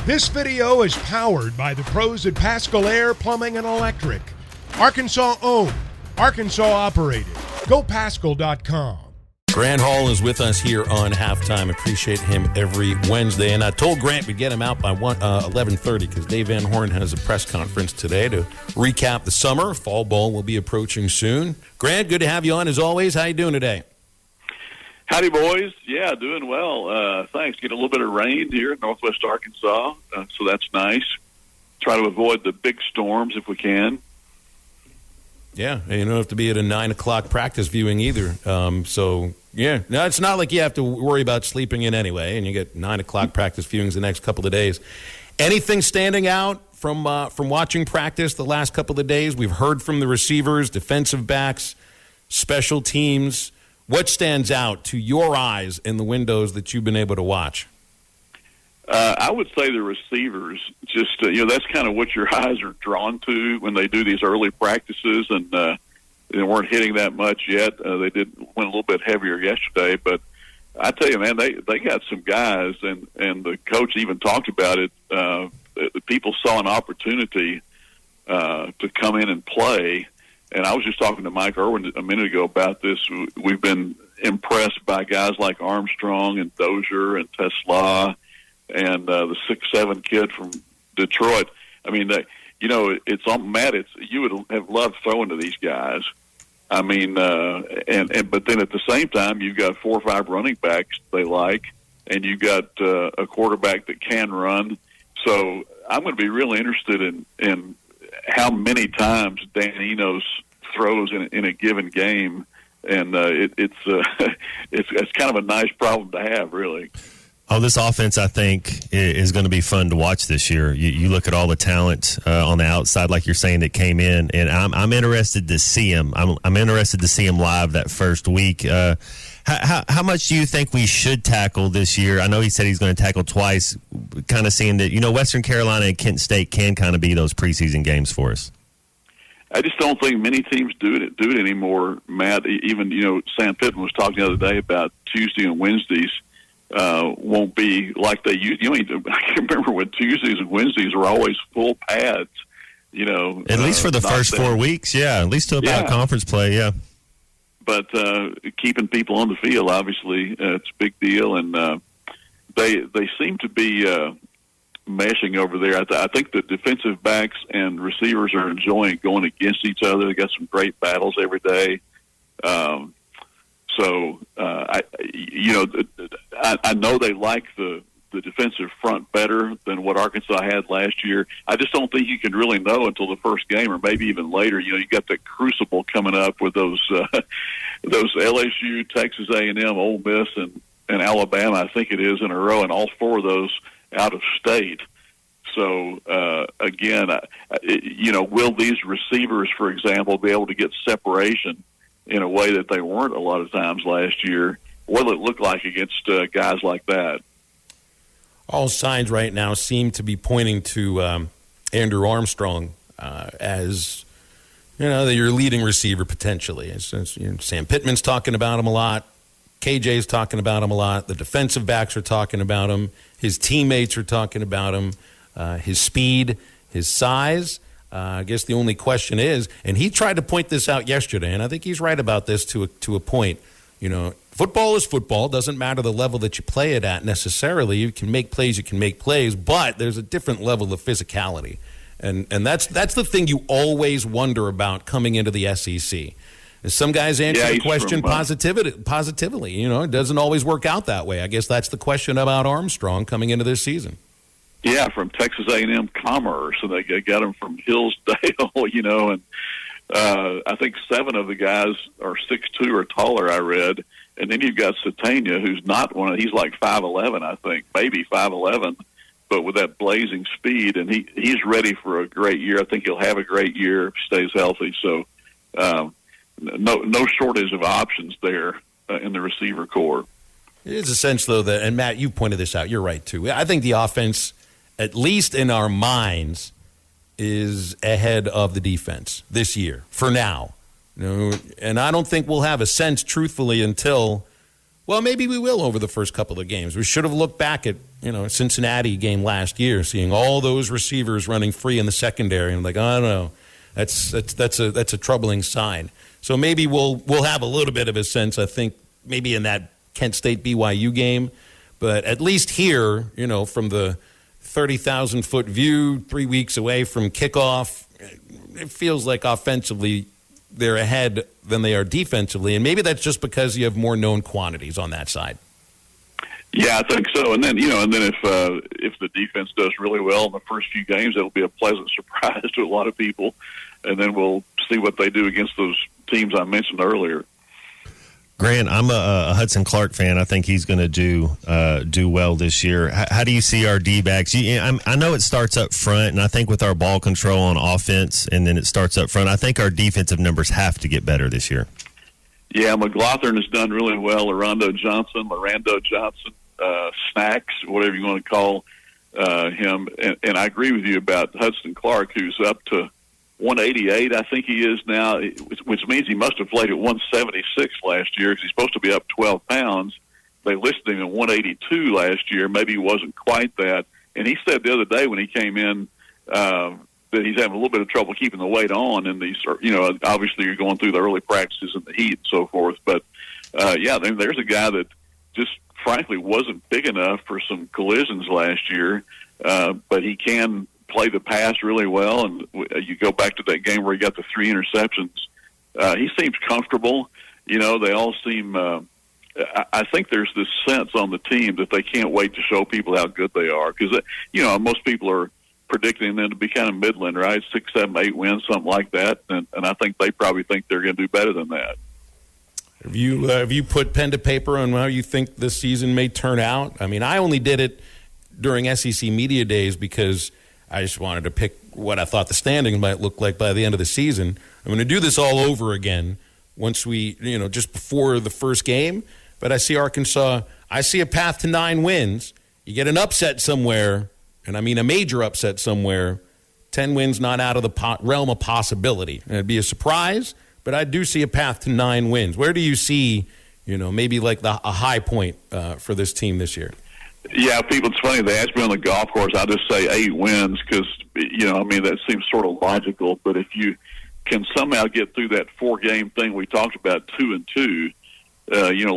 This video is powered by the pros at Pascal Air Plumbing and Electric. Arkansas owned, Arkansas operated. GoPascal.com. Grant Hall is with us here on Halftime. Appreciate him every Wednesday. And I told Grant we'd get him out by 11:30 because Dave Van Horn has a press conference today to recap the summer. Fall ball will be approaching soon. Grant, good to have you on as always. How you doing today? Howdy, boys. Yeah, doing well. Thanks. Get a little bit of rain here in northwest Arkansas, so that's nice. Try to avoid the big storms if we can. Yeah, and you don't have to be at a 9 o'clock practice viewing either. Yeah. No, it's not like you have to worry about sleeping in anyway, and you get 9 o'clock practice viewings the next couple of days. Anything standing out from watching practice the last couple of days? We've heard from the receivers, defensive backs, special teams. What stands out to your eyes in the windows that you've been able to watch? I would say the receivers. Just that's kind of what your eyes are drawn to when they do these early practices, and they weren't hitting that much yet. They went a little bit heavier yesterday, but I tell you, man, they got some guys, and the coach even talked about it. The people saw an opportunity to come in and play. And I was just talking to Mike Irwin a minute ago about this. We've been impressed by guys like Armstrong and Dozier and Tesla and the 6'7" kid from Detroit. I mean, it's on Matt. You would have loved throwing to these guys. I mean, but then at the same time, you've got 4 or 5 running backs they like, and you've got a quarterback that can run. So I'm going to be really interested in how many times Dan Enos throws in a given game, and it's kind of a nice problem to have, really. Oh, this offense, I think, is going to be fun to watch this year. You look at all the talent on the outside, like you're saying, that came in, and I'm interested to see him. I'm interested to see him live that first week. How much do you think we should tackle this year? I know he said he's going to tackle twice, kind of seeing that, Western Carolina and Kent State can kind of be those preseason games for us. I just don't think many teams do it anymore, Matt. Even, Sam Pittman was talking the other day about Tuesday and Wednesdays won't be like they used. I can remember when Tuesdays and Wednesdays were always full pads, At least for the first 4 weeks, yeah. At least to about conference play, yeah. But keeping people on the field, obviously, it's a big deal, and they seem to be meshing over there. I think the defensive backs and receivers are enjoying going against each other. They got some great battles every day. I know they like the defensive front better than what Arkansas had last year. I just don't think you can really know until the first game, or maybe even later. You got the crucible coming up with those LSU, Texas A&M, Ole Miss, and Alabama. I think it is in a row, and all 4 of those out of state. So again, will these receivers, for example, be able to get separation in a way that they weren't a lot of times last year? What will it look like against guys like that? All signs right now seem to be pointing to Andrew Armstrong as, your leading receiver potentially. Sam Pittman's talking about him a lot. KJ's talking about him a lot. The defensive backs are talking about him. His teammates are talking about him. His speed, his size. I guess the only question is, and he tried to point this out yesterday, and I think he's right about this to a point. Football is football. Doesn't matter the level that you play it at necessarily. You can make plays, but there's a different level of physicality. And that's the thing you always wonder about coming into the SEC. Some guys answer the question positively. It doesn't always work out that way. I guess that's the question about Armstrong coming into this season. Yeah, from Texas A&M Commerce, and they got him from Hillsdale, and I think 7 of the guys are 6'2" or taller, I read. And then you've got Satania, who's not he's like 5'11", I think, maybe 5'11", but with that blazing speed, and he's ready for a great year. I think he'll have a great year if he stays healthy. So no shortage of options there in the receiver corps. It is a sense, though, that, and Matt, you pointed this out, you're right, too. I think the offense, at least in our minds, is ahead of the defense this year, for now. And I don't think we'll have a sense, truthfully, until Well, maybe we will over the first couple of games. We should have looked back at, Cincinnati game last year, seeing all those receivers running free in the secondary, and like, oh, no, that's a troubling sign. So maybe we'll have a little bit of a sense, I think, maybe in that Kent State BYU game, but at least here, from the 30,000-foot view, 3 weeks away from kickoff, it feels like offensively they're ahead than they are defensively, and maybe that's just because you have more known quantities on that side. Yeah, I think so. And then if the defense does really well in the first few games, it'll be a pleasant surprise to a lot of people, and then we'll see what they do against those teams I mentioned earlier. Grant, I'm a Hudson Clark fan. I think he's going to do well this year. How do you see our D-backs? I know it starts up front, and I think with our ball control on offense, and then it starts up front, I think our defensive numbers have to get better this year. Yeah, McLaughlin has done really well. Lorando Johnson, Snacks, whatever you want to call him. And I agree with you about Hudson Clark, who's up to 188, I think he is now, which means he must have played at 176 last year because he's supposed to be up 12 pounds. They listed him at 182 last year. Maybe he wasn't quite that. And he said the other day when he came in that he's having a little bit of trouble keeping the weight on. And these, obviously you're going through the early practices and the heat and so forth. But, there's a guy that just frankly wasn't big enough for some collisions last year, but he can play the pass really well, and you go back to that game where he got the 3 interceptions. He seems comfortable. They all seem I think there's this sense on the team that they can't wait to show people how good they are because, most people are predicting them to be kind of Midland, right? 6, 7, 8 wins, something like that, and I think they probably think they're going to do better than that. Have you put pen to paper on how you think this season may turn out? I mean, I only did it during SEC Media Days because I just wanted to pick what I thought the standings might look like by the end of the season. I'm going to do this all over again once we, just before the first game. But I see Arkansas, I see a path to 9 wins. You get an upset somewhere, and I mean a major upset somewhere, 10 wins not out of the realm of possibility. And it'd be a surprise, but I do see a path to 9 wins. Where do you see, maybe like a high point for this team this year? Yeah, it's funny. They asked me on the golf course. I just say 8 wins because, that seems sort of logical. But if you can somehow get through that 4-game thing we talked about, 2-2,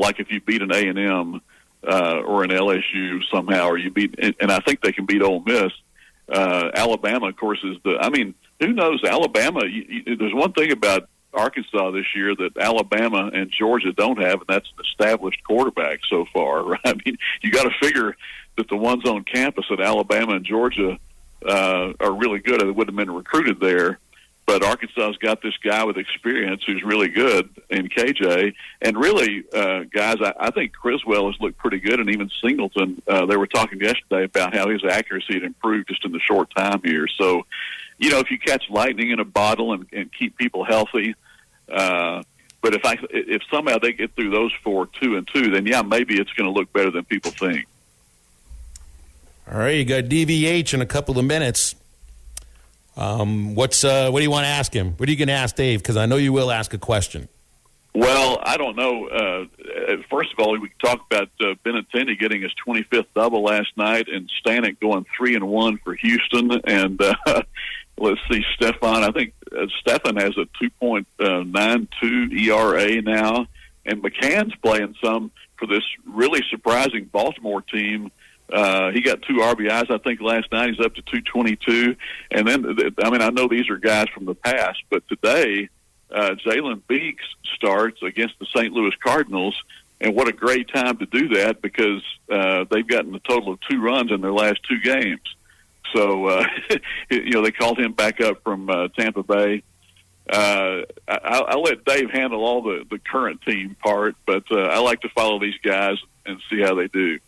like if you beat an A&M or an LSU somehow, or you beat, and I think they can beat Ole Miss. Alabama, of course, is who knows? Alabama, there's one thing about Arkansas this year that Alabama and Georgia don't have, and that's an established quarterback so far, right? I mean, you got to figure that the ones on campus at Alabama and Georgia are really good. They wouldn't have been recruited there, but Arkansas's got this guy with experience who's really good in KJ. And really, guys, I think Criswell has looked pretty good, and even Singleton. They were talking yesterday about how his accuracy had improved just in the short time here. So, if you catch lightning in a bottle and keep people healthy, but if somehow they get through those 4, 2-2, then yeah, maybe it's going to look better than people think. All right, you got DVH in a couple of minutes. What do you want to ask him? What are you going to ask Dave? Because I know you will ask a question. Well, I don't know. First of all, we can talk about Benintendi getting his 25th double last night, and Stanek going 3-1 for Houston, and let's see, Stefan. I think Stefan has a 2.92 ERA now, and McCann's playing some for this really surprising Baltimore team. He got 2 RBIs, I think, last night. He's up to 222. And then, I know these are guys from the past, but today, Jalen Beeks starts against the St. Louis Cardinals, and what a great time to do that because they've gotten a total of 2 runs in their last 2 games. So, they called him back up from Tampa Bay. I'll let Dave handle all the current team part, but I like to follow these guys and see how they do.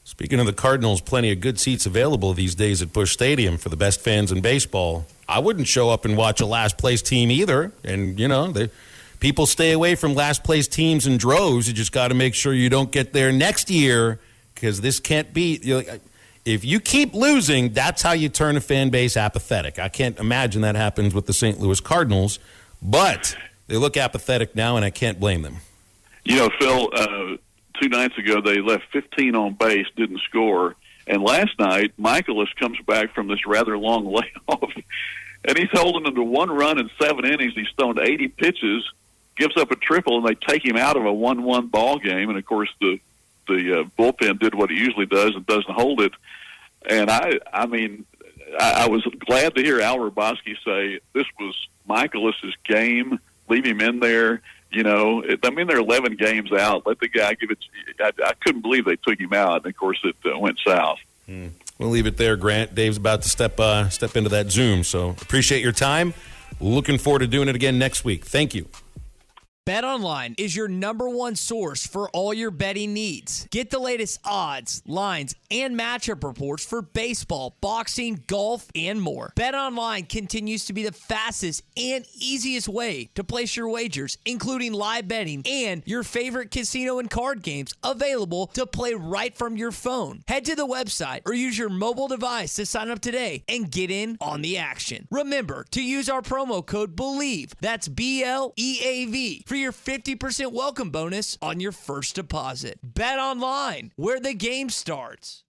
Speaking of the Cardinals, plenty of good seats available these days at Busch Stadium for the best fans in baseball. I wouldn't show up and watch a last-place team either. And, people stay away from last-place teams in droves. You just got to make sure you don't get there next year because this can't be if you keep losing, that's how you turn a fan base apathetic. I can't imagine that happens with the St. Louis Cardinals, but they look apathetic now, and I can't blame them. Phil, 2 2 nights ago they left 15 on base, didn't score. And last night, Michaelis comes back from this rather long layoff, and he's holding them to 1 run in 7 innings. He's thrown 80 pitches, gives up a triple, and they take him out of a 1-1 ball game. And, of course, the bullpen did what it usually does and doesn't hold it. And, I mean, I was glad to hear Al Roboski say this was Michaelis's game, leave him in there. You know, they're 11 games out. Let the guy give it. I couldn't believe they took him out. And, of course, it went south. We'll leave it there, Grant. Dave's about to step into that Zoom. So appreciate your time. Looking forward to doing it again next week. Thank you. BetOnline is your #1 source for all your betting needs. Get the latest odds, lines, and matchup reports for baseball, boxing, golf, and more. BetOnline continues to be the fastest and easiest way to place your wagers, including live betting and your favorite casino and card games available to play right from your phone. Head to the website or use your mobile device to sign up today and get in on the action. Remember to use our promo code BELIEVE, that's BLEAV, for your 50% welcome bonus on your first deposit. Bet online, where the game starts.